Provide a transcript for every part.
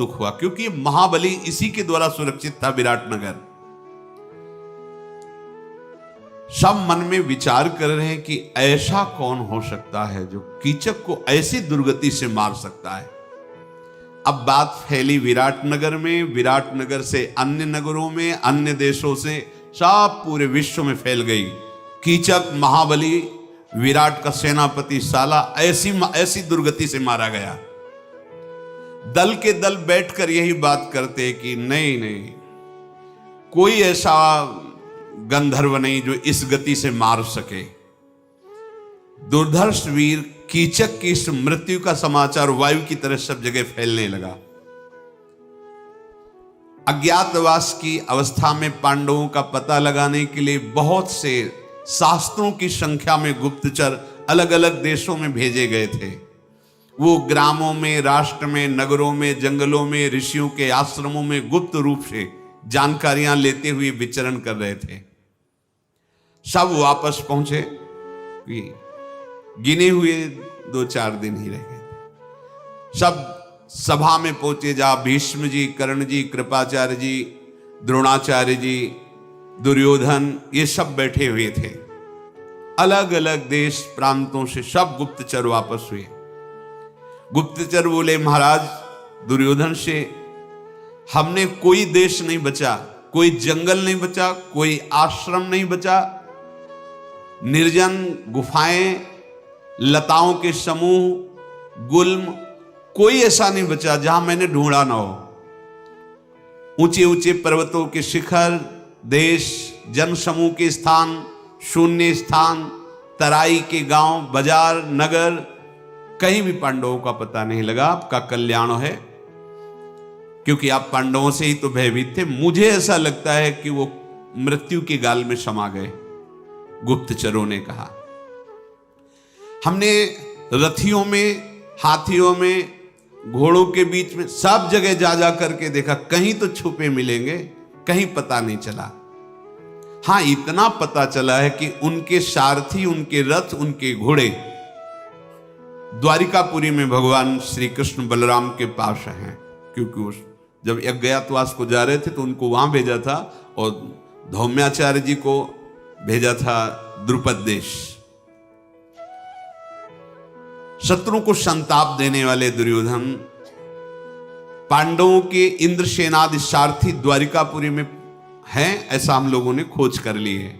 दुख हुआ, क्योंकि महाबली इसी के द्वारा सुरक्षित था विराटनगर। सब मन में विचार कर रहे हैं कि ऐसा कौन हो सकता है जो कीचक को ऐसी दुर्गति से मार सकता है। अब बात फैली विराटनगर में, विराटनगर से अन्य नगरों में, अन्य देशों से, सब पूरे विश्व में फैल गई। कीचक महाबली विराट का सेनापति साला ऐसी दुर्गति से मारा गया। दल के दल बैठकर यही बात करते कि नहीं, कोई ऐसा गंधर्व नहीं जो इस गति से मार सके। दुर्धर्ष वीर कीचक की इस मृत्यु का समाचार वायु की तरह सब जगह फैलने लगा। अज्ञातवास की अवस्था में पांडवों का पता लगाने के लिए बहुत से शास्त्रों की संख्या में गुप्तचर अलग अलग देशों में भेजे गए थे। वो ग्रामों में, राष्ट्र में, नगरों में, जंगलों में, ऋषियों के आश्रमों में गुप्त रूप से जानकारियां लेते हुए विचरण कर रहे थे। सब वापस पहुंचे, गिने हुए 2-4 दिन ही रह गए थे। सब सभा में पहुंचे, जहां भीष्म जी, कर्ण जी, कृपाचार्य जी, द्रोणाचार्य जी, दुर्योधन, ये सब बैठे हुए थे। अलग अलग देश प्रांतों से सब गुप्तचर वापस हुए। गुप्तचर बोले, महाराज दुर्योधन से, हमने कोई देश नहीं बचा, कोई जंगल नहीं बचा, कोई आश्रम नहीं बचा, निर्जन गुफाएं, लताओं के समूह, गुल्म, कोई ऐसा नहीं बचा जहां मैंने ढूंढा ना हो। ऊंचे ऊंचे पर्वतों के शिखर, देश, जन समूह के स्थान, शून्य स्थान, तराई के गांव, बाजार, नगर, कहीं भी पांडवों का पता नहीं लगा। आपका कल्याण है, क्योंकि आप पांडवों से ही तो भयभीत थे। मुझे ऐसा लगता है कि वो मृत्यु के गाल में समा गए। गुप्तचरों ने कहा, हमने रथियों में, हाथियों में, घोड़ों के बीच में सब जगह जा जा करके देखा, कहीं तो छुपे मिलेंगे, कहीं पता नहीं चला। हां, इतना पता चला है कि उनके सारथी, उनके रथ, उनके घोड़े द्वारिकापुरी में भगवान श्री कृष्ण बलराम के पास हैं, क्योंकि वो जब अज्ञातवास को जा रहे थे तो उनको वहां भेजा था, और धौम्याचार्य जी को भेजा था द्रुपद देश। शत्रु को संताप देने वाले दुर्योधन, पांडवों के इंद्रसेनादि सारथी द्वारिकापुरी में हैं, ऐसा हम लोगों ने खोज कर ली है।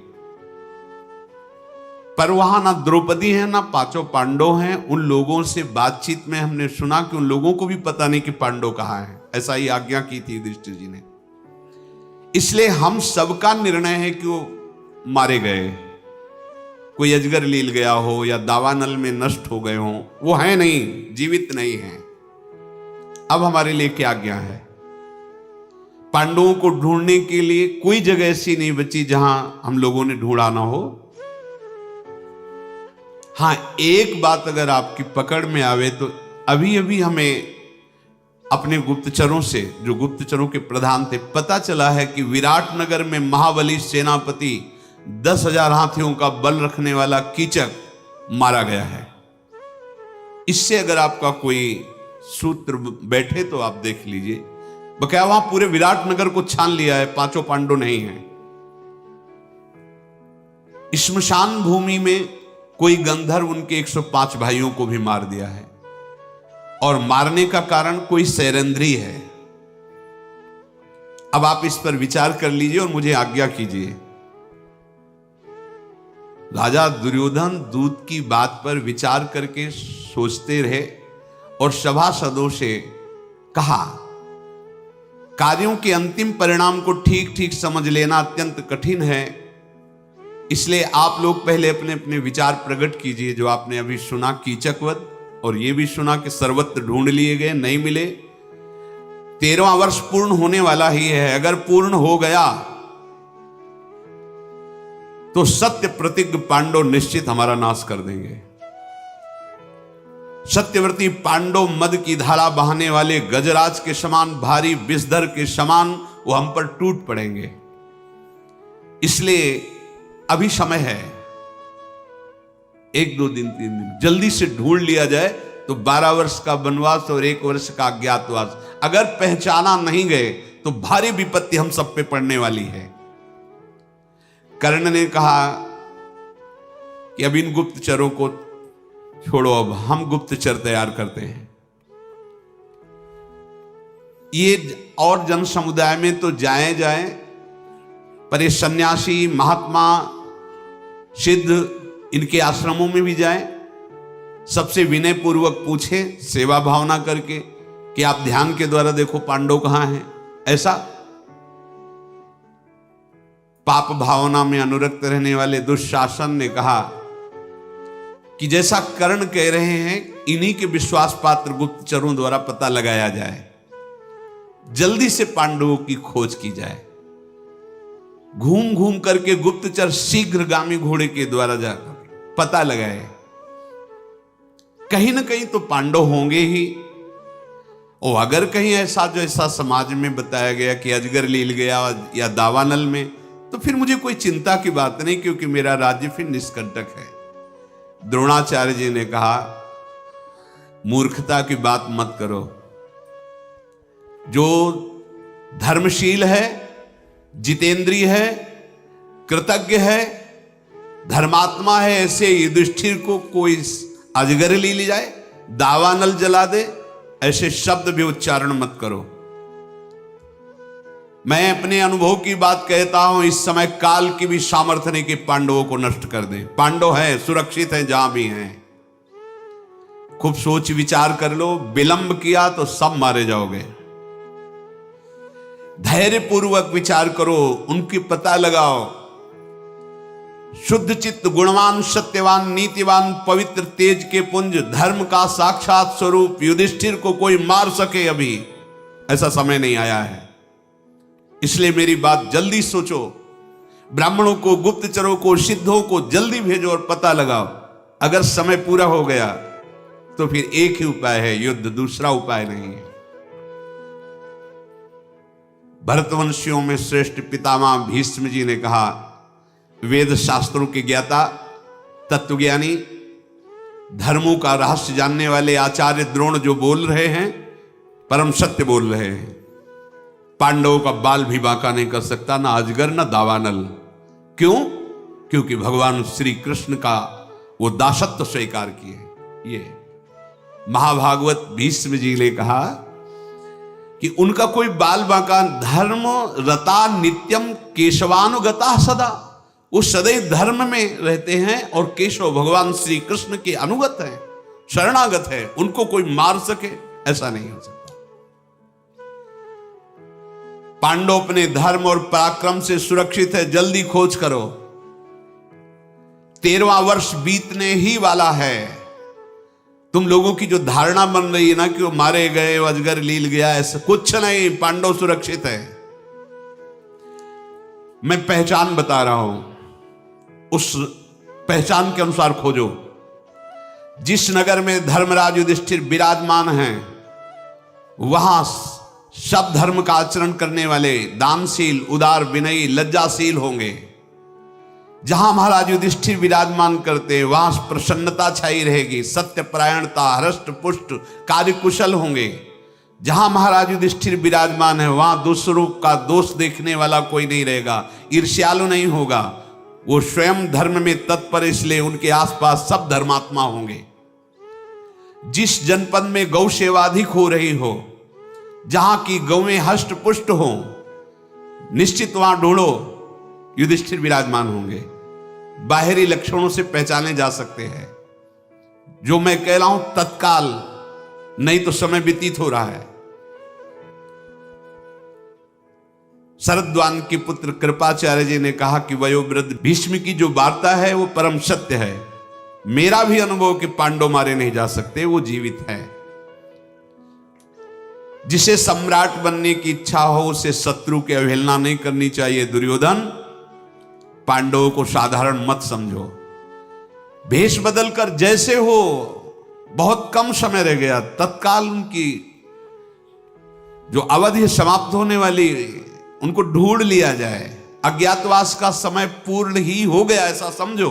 पर वहां ना द्रौपदी है, ना 5 पांडव हैं। उन लोगों से बातचीत में हमने सुना कि उन लोगों को भी पता नहीं कि पांडव कहां हैं। ऐसा ही आज्ञा की थी युधिष्ठिर जी ने। इसलिए हम सबका निर्णय है कि वो मारे गए, कोई अजगर लील गया हो या दावानल में नष्ट हो गए हो, वो है नहीं, जीवित नहीं है। अब हमारे लिए क्या आज्ञा है? पांडवों को ढूंढने के लिए कोई जगह ऐसी नहीं बची जहां हम लोगों ने ढूंढा ना हो। हां, एक बात अगर आपकी पकड़ में आवे तो अभी अभी हमें अपने गुप्तचरों से, जो गुप्तचरों के प्रधान थे, पता चला है कि विराटनगर में महाबली सेनापति 10,000 हाथियों का बल रखने वाला कीचक मारा गया है। इससे अगर आपका कोई सूत्र बैठे तो आप देख लीजिए। बकाया वहां पूरे विराटनगर को छान लिया है, 5 पांडव नहीं है। श्मशान भूमि में कोई गंधर्व उनके 105 भाइयों को भी मार दिया है, और मारने का कारण कोई सैरंध्री है। अब आप इस पर विचार कर लीजिए और मुझे आज्ञा कीजिए। राजा दुर्योधन दूत की बात पर विचार करके सोचते रहे और सभासदों से कहा, कार्यों के अंतिम परिणाम को ठीक ठीक समझ लेना अत्यंत कठिन है, इसलिए आप लोग पहले अपने अपने विचार प्रकट कीजिए। जो आपने अभी सुना कीचकवध, और ये भी सुना कि सर्वत्र ढूंढ लिए गए, नहीं मिले। 13वां वर्ष पूर्ण होने वाला ही है। अगर पूर्ण हो गया तो सत्य प्रतिज्ञ पांडव निश्चित हमारा नाश कर देंगे। सत्यव्रती पांडव मद की धारा बहाने वाले गजराज के समान, भारी विषधर के समान वो हम पर टूट पड़ेंगे। इसलिए अभी समय है, 1-2 दिन 3 दिन जल्दी से ढूंढ लिया जाए तो 12 वर्ष का वनवास और 1 वर्ष का अज्ञातवास अगर पहचाना नहीं गए तो भारी विपत्ति हम सब पे पड़ने वाली है। कर्ण ने कहा कि अब इन गुप्तचरों को छोड़ो, अब हम गुप्तचर तैयार करते हैं। ये और जन समुदाय में तो जाए, पर ये सन्यासी, महात्मा, सिद्ध, इनके आश्रमों में भी जाए, सबसे विनय पूर्वक पूछे, सेवा भावना करके कि आप ध्यान के द्वारा देखो पांडव कहां हैं। ऐसा पाप भावना में अनुरक्त रहने वाले दुशासन ने कहा कि जैसा कर्ण कह रहे हैं, इन्हीं के विश्वास पात्र गुप्तचरों द्वारा पता लगाया जाए, जल्दी से पांडवों की खोज की जाए। घूम घूम करके गुप्तचर शीघ्रगामी घोड़े के द्वारा जाकर पता लगाए, कहीं ना कहीं तो पांडव होंगे ही। और अगर कहीं ऐसा जैसा समाज में बताया गया कि अजगर लील गया या दावानल में, तो फिर मुझे कोई चिंता की बात नहीं, क्योंकि मेरा राज्य फिर निष्कंटक है। द्रोणाचार्य जी ने कहा, मूर्खता की बात मत करो। जो धर्मशील है, जितेंद्रिय है, कृतज्ञ है, धर्मात्मा है, ऐसे युधिष्ठिर को कोई अजगर ली जाए, दावानल जला दे, ऐसे शब्द भी उच्चारण मत करो। मैं अपने अनुभव की बात कहता हूं, इस समय काल की भी सामर्थ्य नहीं कि पांडवों को नष्ट कर दें। पांडव हैं, सुरक्षित हैं जहां भी हैं। खूब सोच विचार कर लो, विलंब किया तो सब मारे जाओगे। धैर्य पूर्वक विचार करो, उनकी पता लगाओ। शुद्ध चित्त, गुणवान, सत्यवान, नीतिवान, पवित्र, तेज के पुंज, धर्म का साक्षात स्वरूप युधिष्ठिर को कोई मार सके, अभी ऐसा समय नहीं आया है। इसलिए मेरी बात जल्दी सोचो, ब्राह्मणों को, गुप्तचरों को, सिद्धों को जल्दी भेजो और पता लगाओ। अगर समय पूरा हो गया तो फिर एक ही उपाय है, युद्ध, दूसरा उपाय नहीं है। भरतवंशियों में श्रेष्ठ पितामह भीष्म जी ने कहा, वेद शास्त्रों के ज्ञाता, तत्वज्ञानी, धर्मों का रहस्य जानने वाले आचार्य द्रोण जो बोल रहे हैं, परम सत्य बोल रहे हैं। पांडवों का बाल भी बांका नहीं कर सकता, ना अजगर ना दावानल। क्यों? क्योंकि भगवान श्री कृष्ण का वो दासत्व स्वीकार किए। ये महाभागवत भीष्म जी ने कहा कि उनका कोई बाल बांका, धर्म रता नित्यम केशवानुगता सदा, वो सदैव धर्म में रहते हैं और केशव भगवान श्री कृष्ण के अनुगत हैं, शरणागत है। उनको कोई मार सके, ऐसा नहीं हो सकता। पांडव अपने धर्म और पराक्रम से सुरक्षित है, जल्दी खोज करो। 13वां वर्ष बीतने ही वाला है। तुम लोगों की जो धारणा बन रही है ना कि वो मारे गए, अजगर लील गया, ऐसा कुछ नहीं, पांडव सुरक्षित है। मैं पहचान बता रहा हूं, उस पहचान के अनुसार खोजो। जिस नगर में धर्मराज युधिष्ठिर विराजमान हैं, वहां सब धर्म का आचरण करने वाले दानशील, उदार, विनयी, लज्जाशील होंगे। जहां महाराज युधिष्ठिर विराजमान करते हैं, वहां प्रसन्नता छाई रहेगी, सत्यपरायणता, हृष्ट पुष्ट, कार्यकुशल होंगे। जहां महाराज युधिष्ठिर विराजमान है, वहां दूसरों का दोष देखने वाला कोई नहीं रहेगा, ईर्ष्यालु नहीं होगा। वो स्वयं धर्म में तत्पर, इसलिए उनके आसपास सब धर्मात्मा होंगे। जिस जनपद में गौ सेवा अधिक हो रही हो, जहां की गौएं हष्ट पुष्ट हो, निश्चित वहां ढूंढो, युधिष्ठिर विराजमान होंगे। बाहरी लक्षणों से पहचाने जा सकते हैं। जो मैं कह रहा हूं तत्काल, नहीं तो समय व्यतीत हो रहा है। शरद्वान के पुत्र कृपाचार्य जी ने कहा कि वयोवृद्ध भीष्म की जो वार्ता है वो परम सत्य है। मेरा भी अनुभव कि पांडव मारे नहीं जा सकते, वो जीवित है। जिसे सम्राट बनने की इच्छा हो, उसे शत्रु की अवहेलना नहीं करनी चाहिए। दुर्योधन, पांडवों को साधारण मत समझो। भेष बदलकर जैसे हो, बहुत कम समय रह गया, तत्काल उनकी जो अवधि समाप्त होने वाली, उनको ढूंढ लिया जाए। अज्ञातवास का समय पूर्ण ही हो गया, ऐसा समझो।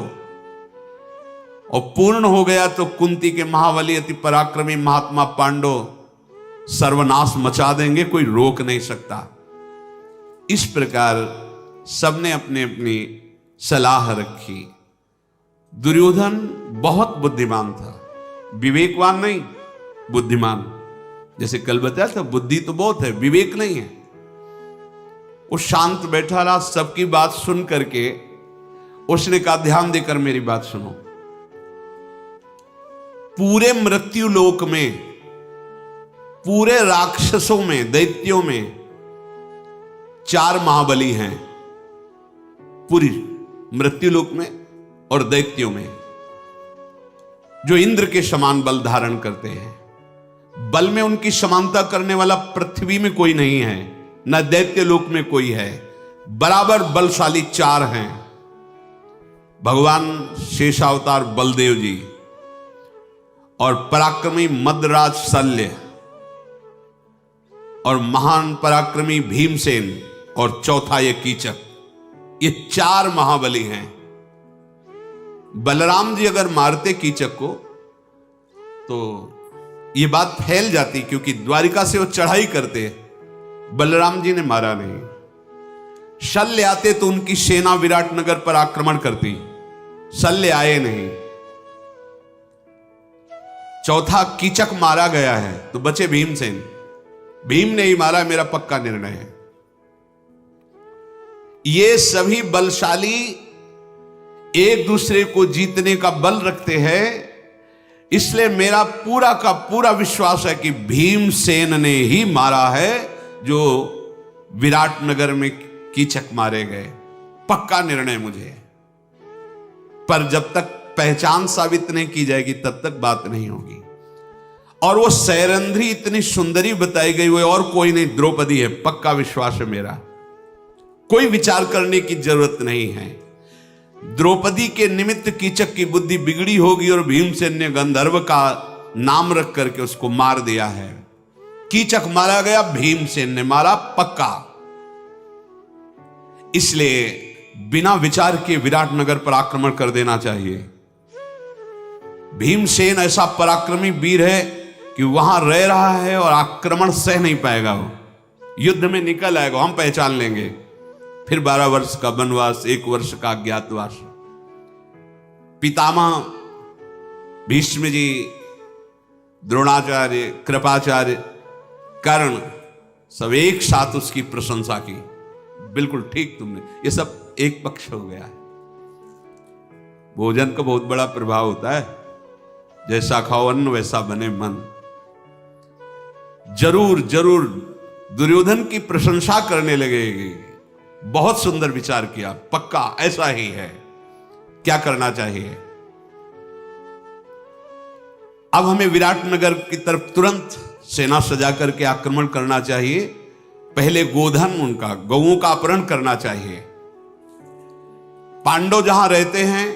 और पूर्ण हो गया तो कुंती के महाबली, अति पराक्रमी महात्मा पांडव सर्वनाश मचा देंगे, कोई रोक नहीं सकता। इस प्रकार सबने अपनी अपनी सलाह रखी। दुर्योधन बहुत बुद्धिमान था, विवेकवान नहीं, बुद्धिमान। जैसे कल बताया था, बुद्धि तो बहुत है, विवेक नहीं है। वो शांत बैठा रहा, सबकी बात सुन करके उसने कहा ध्यान देकर मेरी बात सुनो। पूरे मृत्यु लोक में, पूरे राक्षसों में, दैत्यों में 4 महाबली हैं, पूरी मृत्यु लोक में और दैत्यों में, जो इंद्र के समान बल धारण करते हैं। बल में उनकी समानता करने वाला पृथ्वी में कोई नहीं है, न दैत्य लोक में कोई है। बराबर बलशाली 4 हैं। भगवान शेषावतार बलदेव जी और पराक्रमी मद्राज शल्य और महान पराक्रमी भीमसेन और चौथा ये कीचक, ये 4 महाबली हैं। बलराम जी अगर मारते कीचक को तो ये बात फैल जाती, क्योंकि द्वारिका से वो चढ़ाई करते। बलराम जी ने मारा नहीं। शल्य आते तो उनकी सेना विराटनगर पर आक्रमण करती, शल्य आए नहीं। चौथा कीचक मारा गया है तो बचे भीमसेन। भीम ने ही मारा, मेरा पक्का निर्णय है। ये सभी बलशाली एक दूसरे को जीतने का बल रखते हैं, इसलिए मेरा पूरा का पूरा विश्वास है कि भीमसेन ने ही मारा है जो विराटनगर में कीचक मारे गए। पक्का निर्णय मुझे। पर जब तक पहचान साबित नहीं की जाएगी तब तक बात नहीं होगी। और वो सैरंध्री इतनी सुंदरी बताई गई, वो और कोई नहीं, द्रौपदी है। पक्का विश्वास है मेरा, कोई विचार करने की जरूरत नहीं है। द्रौपदी के निमित्त कीचक की बुद्धि बिगड़ी होगी और भीमसेन ने गंधर्व का नाम रख करके उसको मार दिया है। कीचक मारा गया, भीमसेन ने मारा, पक्का। इसलिए बिना विचार के विराटनगर पर आक्रमण कर देना चाहिए। भीमसेन ऐसा पराक्रमी वीर है कि वहां रह रहा है और आक्रमण सह नहीं पाएगा। वो युद्ध में निकल आएगा, हम पहचान लेंगे। फिर 12 वर्ष का वनवास, 1 वर्ष का अज्ञातवास। पितामह भीष्म जी, द्रोणाचार्य, कृपाचार्य, कर्ण, सब एक साथ उसकी प्रशंसा की। बिल्कुल ठीक तुमने, ये सब एक पक्ष हो गया है। भोजन का बहुत बड़ा प्रभाव होता है। जैसा खाओ अन्न वैसा बने मन। जरूर जरूर दुर्योधन की प्रशंसा करने लगेगी। बहुत सुंदर विचार किया, पक्का ऐसा ही है। क्या करना चाहिए? अब हमें विराटनगर की तरफ तुरंत सेना सजा करके आक्रमण करना चाहिए। पहले गोधन, उनका गौओं का अपहरण करना चाहिए। पांडव जहां रहते हैं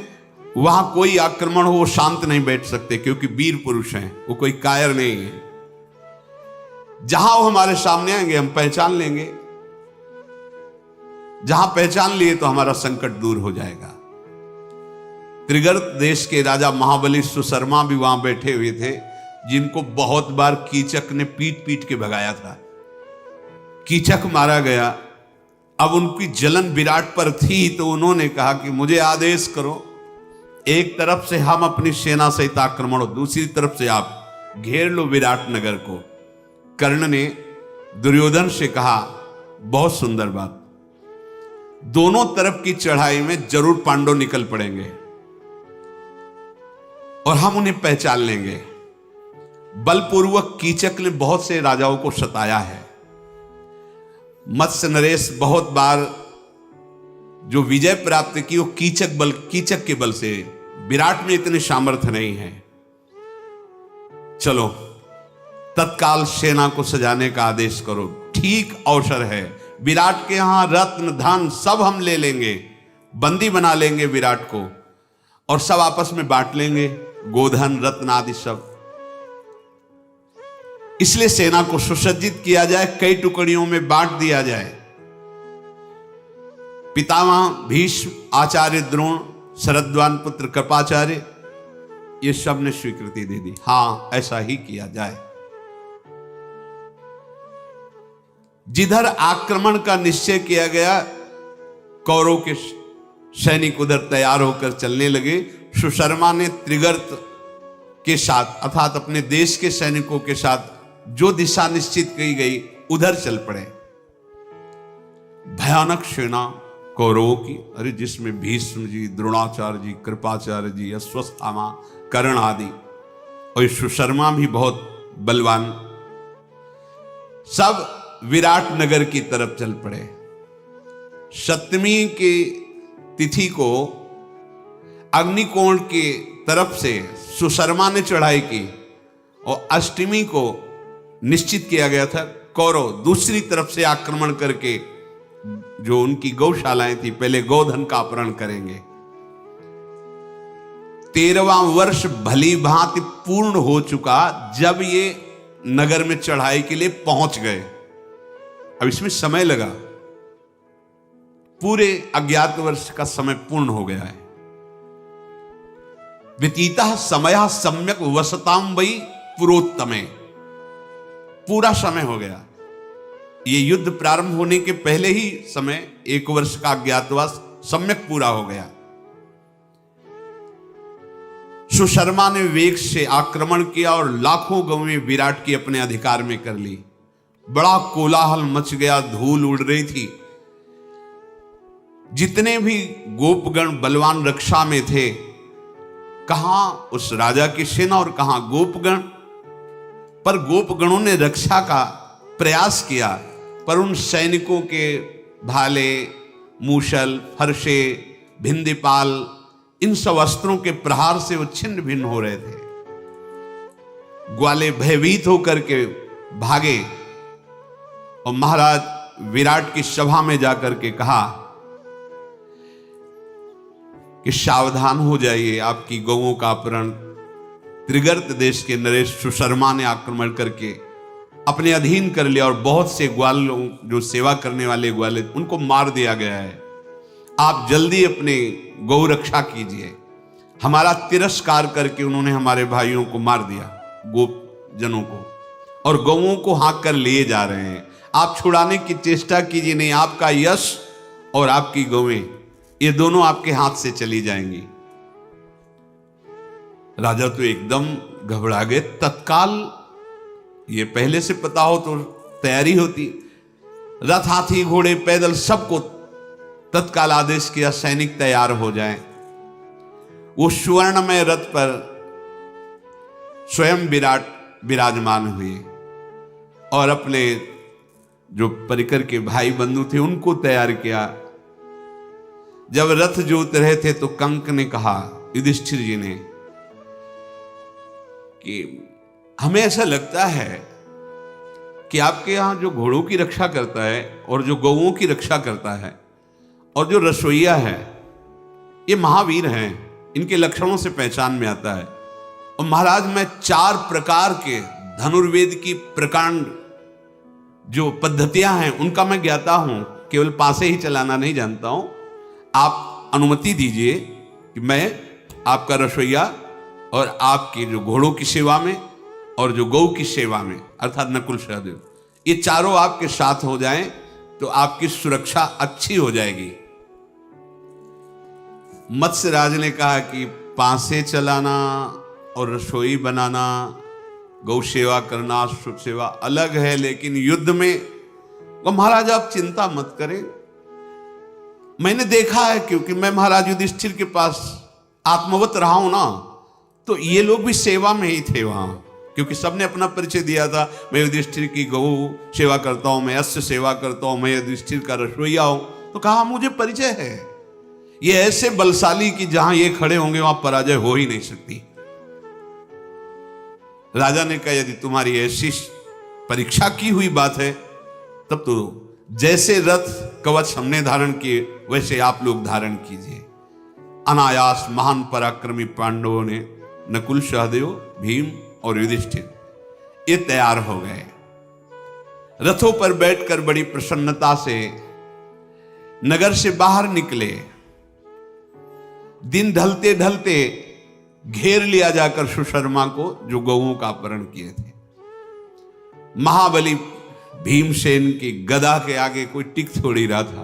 वहां कोई आक्रमण हो वो शांत नहीं बैठ सकते, क्योंकि वीर पुरुष हैं, वो कोई कायर नहीं है। जहां वो हमारे सामने आएंगे हम पहचान लेंगे। जहां पहचान लिए तो हमारा संकट दूर हो जाएगा। त्रिगर्त देश के राजा महाबली सुशर्मा भी वहां बैठे हुए थे, जिनको बहुत बार कीचक ने पीट पीट के भगाया था। कीचक मारा गया। अब उनकी जलन विराट पर थी, तो उन्होंने कहा कि मुझे आदेश करो, एक तरफ से हम अपनी सेना सहित आक्रमण हो, दूसरी तरफ से आप घेर लो विराटनगर को। कर्ण ने दुर्योधन से कहा, बहुत सुंदर बात, दोनों तरफ की चढ़ाई में जरूर पांडव निकल पड़ेंगे और हम उन्हें पहचान लेंगे। बलपूर्वक कीचक ने बहुत से राजाओं को सताया है। मत्स्य नरेश बहुत बार जो विजय प्राप्त की वो कीचक के बल से। विराट में इतने सामर्थ्य नहीं है। चलो तत्काल सेना को सजाने का आदेश करो, ठीक अवसर है। विराट के यहां रत्न धन सब हम ले लेंगे, बंदी बना लेंगे विराट को और सब आपस में बांट लेंगे, गोधन रत्न आदि सब। इसलिए सेना को सुसज्जित किया जाए, कई टुकड़ियों में बांट दिया जाए। पितामह भीष्म, आचार्य द्रोण, शरद्वान पुत्र कृपाचार्य, ये सब ने स्वीकृति दे दी, हां ऐसा ही किया जाए। जिधर आक्रमण का निश्चय किया गया, कौरव के सैनिक उधर तैयार होकर चलने लगे। सुशर्मा ने त्रिगर्त के साथ अर्थात अपने देश के सैनिकों के साथ जो दिशा निश्चित की गई उधर चल पड़े। भयानक सेना कौरवों की, अरे जिसमें भीष्म जी, द्रोणाचार्य जी, कृपाचार्य जी, अश्वत्थामा, कर्ण आदि, और सुशर्मा भी बहुत बलवान, सब विराट नगर की तरफ चल पड़े। सप्तमी की तिथि को अग्निकोण की तरफ से सुशर्मा ने चढ़ाई की और अष्टमी को निश्चित किया गया था कौरव दूसरी तरफ से आक्रमण करके जो उनकी गौशालाएं थी पहले गोधन का अपहरण करेंगे। 13वां वर्ष भली भांति पूर्ण हो चुका जब ये नगर में चढ़ाई के लिए पहुंच गए। अब इसमें समय लगा, पूरे अज्ञात वर्ष का समय पूर्ण हो गया है। व्यतीतः समयः सम्यक वसताम वै पुरोत्तमे, पूरा समय हो गया। ये युद्ध प्रारंभ होने के पहले ही समय 1 वर्ष का अज्ञातवास सम्यक पूरा हो गया। सुशर्मा ने वेग से आक्रमण किया और लाखों गवें विराट की अपने अधिकार में कर ली। बड़ा कोलाहल मच गया, धूल उड़ रही थी। जितने भी गोपगण बलवान रक्षा में थे, कहां उस राजा की सेना और कहां गोपगण, पर गोपगणों ने रक्षा का प्रयास किया, पर उन सैनिकों के भाले, मूसल, फरसे, भिंदीपाल, इन सब अस्त्रों के प्रहार से वो छिन्न भिन्न हो रहे थे। ग्वाले भयभीत होकर के भागे और महाराज विराट की सभा में जाकर के कहा कि सावधान हो जाइए, आपकी गौओं का अपहरण त्रिगर्त देश के नरेश सुशर्मा ने आक्रमण करके अपने अधीन कर लिया और बहुत से ग्वालों, जो सेवा करने वाले ग्वाले, उनको मार दिया गया है। आप जल्दी अपने गौ रक्षा कीजिए। हमारा तिरस्कार करके उन्होंने हमारे भाइयों को मार दिया, गोप जनों को, और गौओं को हाँक कर लिए जा रहे हैं। आप छुड़ाने की चेष्टा कीजिए, नहीं आपका यश और आपकी गौएं ये दोनों आपके हाथ से चली जाएंगी। राजा तो एकदम घबरा गए। तत्काल, ये पहले से पता हो तो तैयारी होती, रथ, हाथी, घोड़े, पैदल सबको तत्काल आदेश किया सैनिक तैयार हो जाएं। वो स्वर्णमय रथ पर स्वयं विराट विराजमान हुए और अपने जो परिकर के भाई बंधु थे उनको तैयार किया। जब रथ जोत रहे थे तो कंक ने कहा युधिष्ठिर जी ने कि हमें ऐसा लगता है कि आपके यहां जो घोड़ों की रक्षा करता है और जो गौओं की रक्षा करता है और जो रसोईया है, ये महावीर हैं, इनके लक्षणों से पहचान में आता है। और महाराज, मैं 4 प्रकार के धनुर्वेद की प्रकांड जो पद्धतियां हैं उनका मैं ज्ञाता हूं, केवल पासे ही चलाना नहीं जानता हूं। आप अनुमति दीजिए कि मैं आपका रसोईया और आपकी जो घोड़ों की सेवा में और जो गौ की सेवा में, अर्थात नकुल सहदेव, ये चारों आपके साथ हो जाएं तो आपकी सुरक्षा अच्छी हो जाएगी। मत्स्यराज ने कहा कि पासे चलाना और रसोई बनाना, गौ सेवा करना, शुभ सेवा अलग है, लेकिन युद्ध में वो महाराज आप चिंता मत करें। मैंने देखा है, क्योंकि मैं महाराज युधिष्ठिर के पास आत्मवत रहा हूं ना, तो ये लोग भी सेवा में ही थे वहां, क्योंकि सबने अपना परिचय दिया था। मैं युधिष्ठिर की गौ सेवा करता हूं, मैं अश्व सेवा करता हूं, मैं युधिष्ठिर का रसोईया हूं। तो कहा मुझे परिचय है। ये ऐसे बलशाली कि जहां ये खड़े होंगे वहां पराजय हो ही नहीं सकती। राजा ने कहा यदि तुम्हारी ऐसी परीक्षा की हुई बात है तब तो जैसे रथ कवच हमने धारण किए वैसे आप लोग धारण कीजिए। अनायास महान पराक्रमी पांडवों ने, नकुल, सहदेव, भीम और युधिष्ठिर, ये तैयार हो गए। रथों पर बैठकर बड़ी प्रसन्नता से नगर से बाहर निकले। दिन ढलते ढलते घेर लिया जाकर सुशर्मा को, जो गौओं का अपहरण किए थे। महाबली भीमसेन की गदा के आगे कोई टिक थोड़ी रहा था।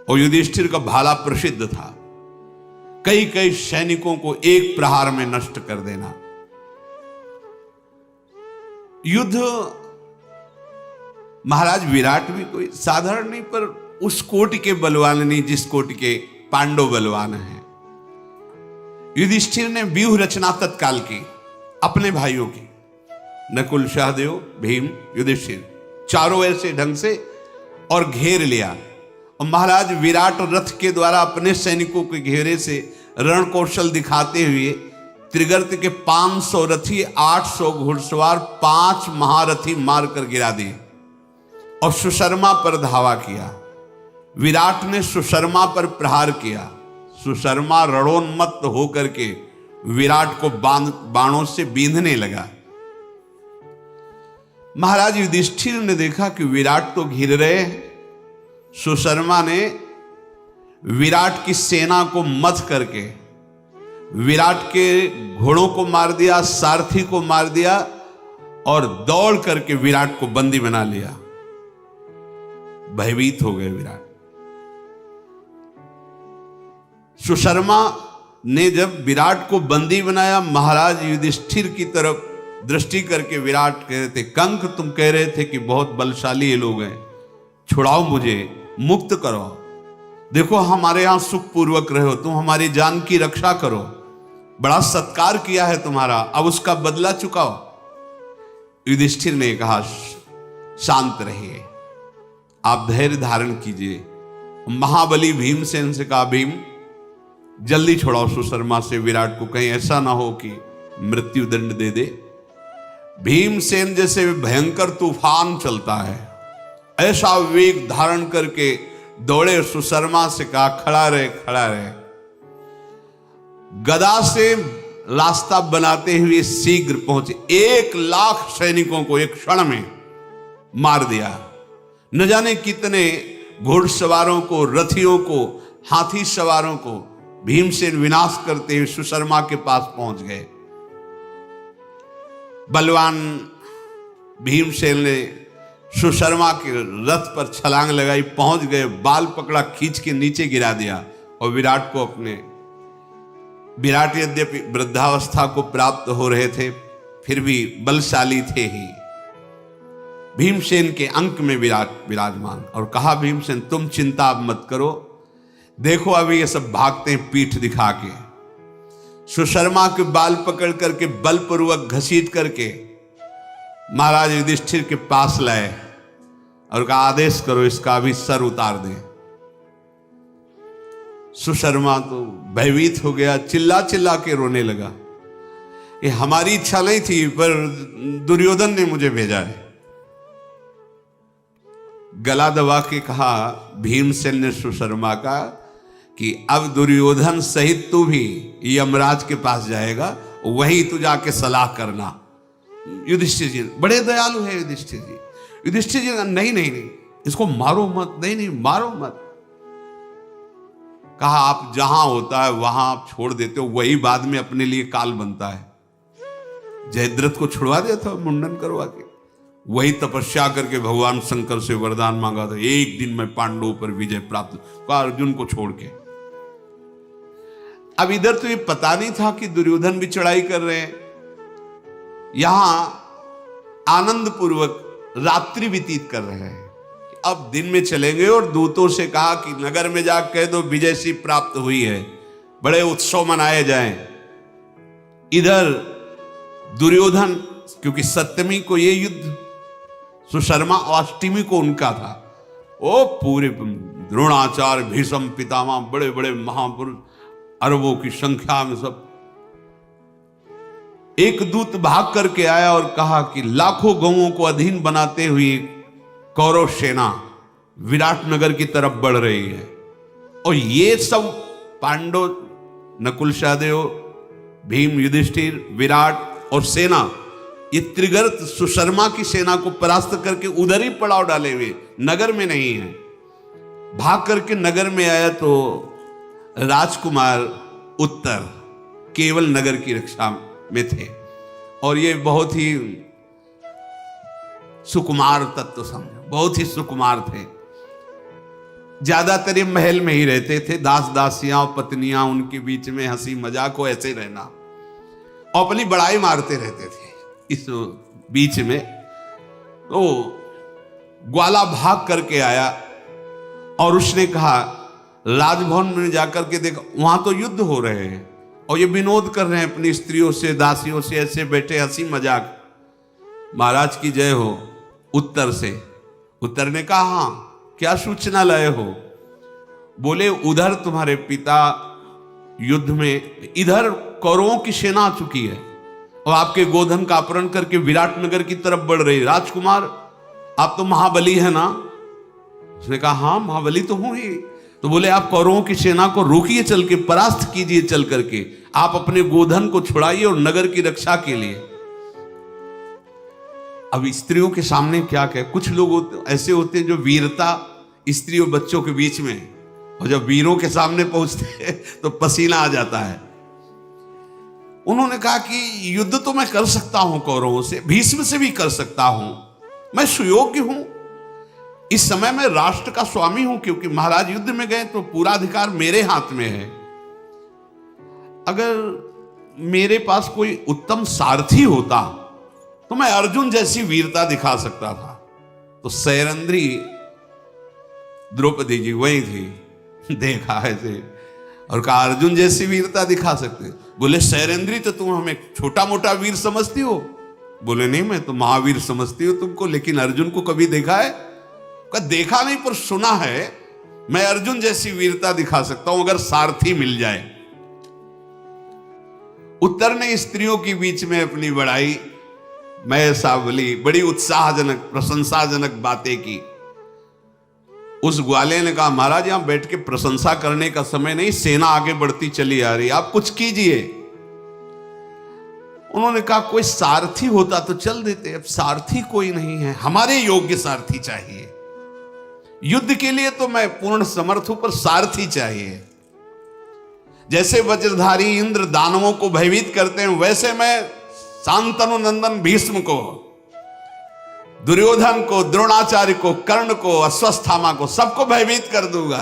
और युधिष्ठिर का भाला प्रसिद्ध था, कई कई सैनिकों को एक प्रहार में नष्ट कर देना। युद्ध महाराज विराट भी कोई साधारण नहीं, पर उस कोटि के बलवान नहीं जिस कोटि के पांडव बलवान हैं। युधिष्ठिर ने व्यूह रचना तत्काल की अपने भाइयों की, नकुल, सहदेव, भीम, युधिष्ठिर, चारों ऐसे ढंग से, और घेर लिया। और महाराज विराट रथ के द्वारा अपने सैनिकों के घेरे से रण कौशल दिखाते हुए त्रिगर्त के 500 रथी, 800 घुड़सवार, 5 महारथी मारकर गिरा दिए और सुशर्मा पर धावा किया। विराट ने सुशर्मा पर प्रहार किया। सुशर्मा रणोन्मत्त होकर के विराट को बाणों से बींधने लगा। महाराज युधिष्ठिर ने देखा कि विराट तो घिर रहे हैं। सुशर्मा ने विराट की सेना को मथ करके विराट के घोड़ों को मार दिया, सारथी को मार दिया और दौड़ करके विराट को बंदी बना लिया। भयभीत हो गए विराट। सुशर्मा ने जब विराट को बंदी बनाया, महाराज युधिष्ठिर की तरफ दृष्टि करके विराट कह रहे थे, कंक तुम कह रहे थे कि बहुत बलशाली ये लोग हैं, छुड़ाओ मुझे, मुक्त करो, देखो हमारे यहां सुखपूर्वक रहो, तुम हमारी जान की रक्षा करो, बड़ा सत्कार किया है तुम्हारा, अब उसका बदला चुकाओ। युधिष्ठिर ने कहा, शांत रहिए, आप धैर्य धारण कीजिए। महाबली भीमसेन से कहा, भीम जल्दी छोड़ाओ सुशर्मा से विराट को, कहीं ऐसा ना हो कि मृत्यु दंड दे दे। भीमसेन जैसे भयंकर तूफान चलता है, ऐसा वेग धारण करके दौड़े, सुशर्मा से कहा, खड़ा रहे, खड़ा रहे। गदा से रास्ता बनाते हुए शीघ्र पहुंचे, 1,00,000 सैनिकों को एक क्षण में मार दिया। न जाने कितने घुड़सवारों को, रथियों को, हाथी सवारों को भीमसेन विनाश करते हुए सुशर्मा के पास पहुंच गए। बलवान भीमसेन ने सुशर्मा के रथ पर छलांग लगाई, पहुंच गए, बाल पकड़ा, खींच के नीचे गिरा दिया और विराट को विराट यद्यपि वृद्धावस्था को प्राप्त हो रहे थे, फिर भी बलशाली थे ही। भीमसेन के अंक में विराजमान, और कहा, भीमसेन तुम चिंता मत करो, देखो अभी ये सब भागते हैं पीठ दिखा के। सुशर्मा के बाल पकड़ करके बलपूर्वक घसीट करके महाराज युधिष्ठिर के पास लाए और कहा, आदेश करो इसका अभी सर उतार दें। सुशर्मा तो भयभीत हो गया, चिल्ला चिल्ला के रोने लगा, ये हमारी इच्छा नहीं थी, पर दुर्योधन ने मुझे भेजा है। गला दबा के कहा भीमसेन ने सुशर्मा का कि अब दुर्योधन सहित तू भी यमराज के पास जाएगा, वहीं तू जाके सलाह करना। युधिष्ठिर जी बड़े दयालु है, युधिष्ठिर जी नहीं नहीं नहीं, इसको मारो मत, नहीं नहीं मारो मत। कहा, आप जहां होता है वहां आप छोड़ देते हो, वही बाद में अपने लिए काल बनता है। जयद्रथ को छुड़वा दिया था मुंडन करवा के, वही तपस्या करके भगवान शंकर से वरदान मांगा था, एक दिन में पांडवों पर विजय प्राप्त, कहा अर्जुन को छोड़ के। अब इधर तो ये पता नहीं था कि दुर्योधन भी चढ़ाई कर रहे हैं, यहां आनंद पूर्वक रात्रि व्यतीत कर रहे हैं। अब दिन में चलेंगे, और दूतों से कहा कि नगर में जा कह दो विजय सी प्राप्त हुई है, बड़े उत्सव मनाए जाएं। इधर दुर्योधन, क्योंकि सप्तमी को ये युद्ध, सुशर्मा अष्टमी को उनका था, ओ पूरे द्रोणाचार्य, भीष्म पितामह, बड़े बड़े महापुरुष, अरबों की संख्या में सब। एक दूत भाग करके आया और कहा कि लाखों गौओं को अधीन बनाते हुए कौरव सेना विराट नगर की तरफ बढ़ रही है, और ये सब पांडव, नकुल, सहदेव, भीम, युधिष्ठिर, विराट और सेना, ये त्रिगर्त सुशर्मा की सेना को परास्त करके उधर ही पड़ाव डाले हुए, नगर में नहीं है। भाग करके नगर में आया तो राजकुमार उत्तर केवल नगर की रक्षा में थे, और ये बहुत ही सुकुमार तत्व समझो, बहुत ही सुकुमार थे। ज्यादातर ये महल में ही रहते थे, दास दासियां और पत्नियां उनके बीच में हंसी मजाक हो ऐसे रहना, और अपनी बड़ाई मारते रहते थे। इस बीच में तो ग्वाला भाग करके आया और उसने कहा राजभवन में जाकर के देखो, वहां तो युद्ध हो रहे हैं और ये विनोद कर रहे हैं अपनी स्त्रियों से, दासियों से, ऐसे बैठे हंसी मजाक। महाराज की जय हो। उत्तर से, उत्तर ने कहा हाँ क्या सूचना लाए हो? बोले उधर तुम्हारे पिता युद्ध में, इधर कौरवों की सेना आ चुकी है और आपके गोधन का अपहरण करके विराटनगर की तरफ बढ़ रही। राजकुमार आप तो महाबली है ना? उसने कहा हाँ महाबली तो हूं ही। तो बोले आप कौरवों की सेना को रोकिए, चल के परास्त कीजिए, चल करके आप अपने गोधन को छुड़ाइए और नगर की रक्षा के लिए। अब स्त्रियों के सामने क्या कहे? कुछ लोग ऐसे होते हैं जो वीरता स्त्री और बच्चों के बीच में, और जब वीरों के सामने पहुंचते हैं तो पसीना आ जाता है। उन्होंने कहा कि युद्ध तो मैं कर सकता हूं कौरवों से, भीष्म से भी कर सकता हूं, मैं सुयोग्य हूं, इस समय मैं राष्ट्र का स्वामी हूं, क्योंकि महाराज युद्ध में गए तो पूरा अधिकार मेरे हाथ में है। अगर मेरे पास कोई उत्तम सारथी होता तो मैं अर्जुन जैसी वीरता दिखा सकता था। तो सैरंध्री द्रौपदी जी वही थी, देखा ऐसे और कहा अर्जुन जैसी वीरता दिखा सकते? बोले सैरंध्री तो तुम हमें छोटा मोटा वीर समझती हो? बोले नहीं मैं तो महावीर समझती हूं तुमको, लेकिन अर्जुन को कभी देखा है? कहा देखा नहीं पर सुना है, मैं अर्जुन जैसी वीरता दिखा सकता हूं अगर सारथी मिल जाए। उत्तर ने स्त्रियों के बीच में अपनी बड़ाई, मैं सावली, बड़ी उत्साहजनक प्रशंसाजनक बातें की। उस ग्वाले ने कहा महाराज यहां बैठ के प्रशंसा करने का समय नहीं, सेना आगे बढ़ती चली आ रही, आप कुछ कीजिए। उन्होंने कहा कोई सारथी होता तो चल देते, अब सारथी कोई नहीं है, हमारे योग्य सारथी चाहिए। युद्ध के लिए तो मैं पूर्ण समर्थ हूं, पर सारथी चाहिए। जैसे वज्रधारी इंद्र दानवों को भयभीत करते हैं, वैसे मैं शांतनु नंदन भीष्म को, दुर्योधन को, द्रोणाचार्य को, कर्ण को, अश्वत्थामा को, सबको भयभीत कर दूंगा।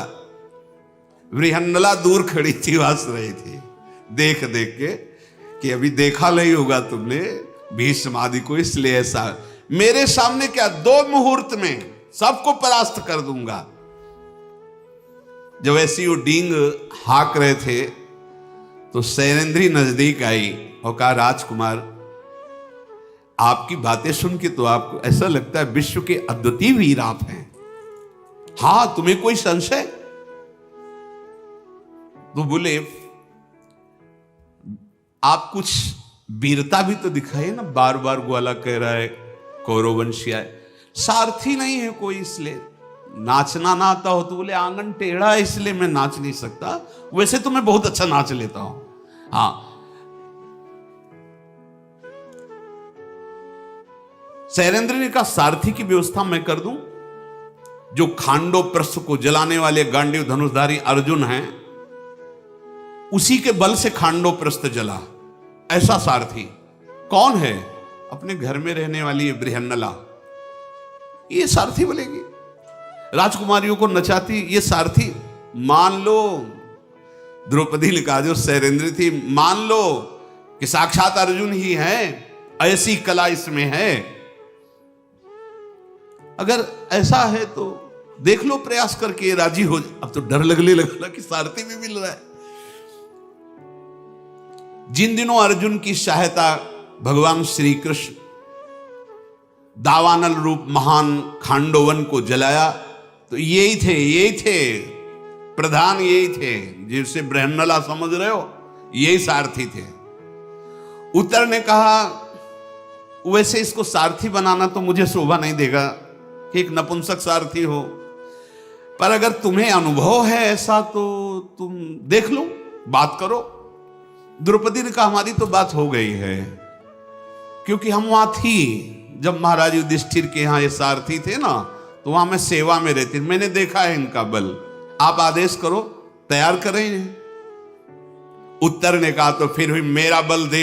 बृहन्नला दूर खड़ी थी, हंस रही थी देख देख के कि अभी देखा नहीं होगा तुमने भीष्म आदि को, इसलिए ऐसा मेरे सामने क्या 2 मुहूर्त में सबको परास्त कर दूंगा। जब ऐसी वो डींग हाक रहे थे तो सैरंध्री नजदीक आई और कहा राजकुमार आपकी बातें सुन के तो आपको ऐसा लगता है विश्व के अद्वितीय वीर आप हैं। हां तुम्हें कोई संशय? तो बोले आप कुछ वीरता भी तो दिखाइए ना, बार बार ग्वाला कह रहा है कौरववंशी है, सारथी नहीं है कोई, इसलिए नाचना ना आता हो तो बोले आंगन टेढ़ा है इसलिए मैं नाच नहीं सकता, वैसे तो मैं बहुत अच्छा नाच लेता हूं। हाँ सैरेंद्र का सारथी की व्यवस्था मैं कर दूं, जो खांडो प्रस्थ को जलाने वाले गांडीव धनुषधारी अर्जुन हैं उसी के बल से खांडो प्रस्थ जला, ऐसा सारथी कौन है? अपने घर में रहने वाली ये बृहन्नला, ये सारथी बोलेगी, राजकुमारियों को नचाती ये सारथी। मान लो द्रौपदी ने कहा जो सैरेंद्र थी, मान लो कि साक्षात अर्जुन ही है, ऐसी कला इसमें है, अगर ऐसा है तो देख लो प्रयास करके राजी हो। अब तो डर लगने लगा कि सारथी भी मिल रहा है। जिन दिनों अर्जुन की सहायता भगवान श्री कृष्ण दावानल रूप महान खांडोवन को जलाया तो यही थे प्रधान, यही थे जिसे बृहन्नला समझ रहे हो, यही सारथी थे। उत्तर ने कहा वैसे इसको सारथी बनाना तो मुझे शोभा नहीं देगा कि एक नपुंसक सारथी हो, पर अगर तुम्हें अनुभव है ऐसा तो तुम देख लो, बात करो। द्रौपदी ने कहा हमारी तो बात हो गई है, क्योंकि हम वहां थी जब महाराज युधिष्ठिर के यहां ये सारथी थे ना, तो वहां मैं सेवा में रहती, मैंने देखा है इनका बल, आप आदेश करो तैयार करें। उत्तर ने कहा तो फिर भी मेरा बल देख